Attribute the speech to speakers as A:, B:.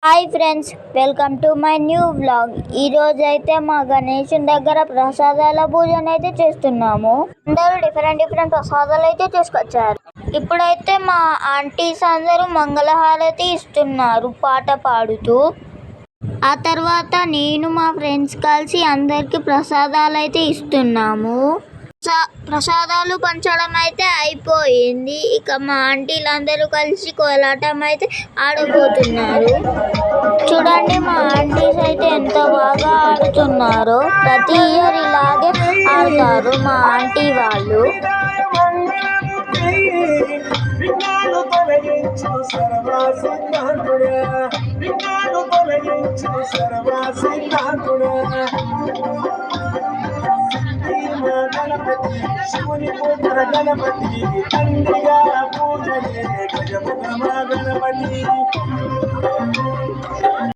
A: Hi friends, welcome to my new vlog. ఈరోజు అయితే మా గణేశుని దగ్గర ప్రసాదాల పూజన అయితే చేస్తున్నాము. అందరూ డిఫరెంట్ ప్రసాదాలు అయితే తీసుకొచ్చారు. ఇప్పుడైతే మా ఆంటీస్ అందరూ మంగళహారతి ఇస్తున్నారు పాట పాడుతూ. ఆ తర్వాత నేను మా ఫ్రెండ్స్ కలిసి అందరికి ప్రసాదాలు అయితే ఇస్తున్నాము. ప్రసాదాలు పంచడం అయితే అయిపోయింది. ఇక మా ఆంటీలందరూ కలిసి కోలాటం అయితే ఆడబోతున్నారు. చూడండి, మా ఆంటీస్ అయితే ఎంత బాగా ఆడుతున్నారో. ప్రతి ఇయర్ ఇలాగే ఆడతారు మా ఆంటీ వాళ్ళు.
B: శివుని పుత్ర గణపతి తండ్రిగా పూజలే గజముఖమ గణపతి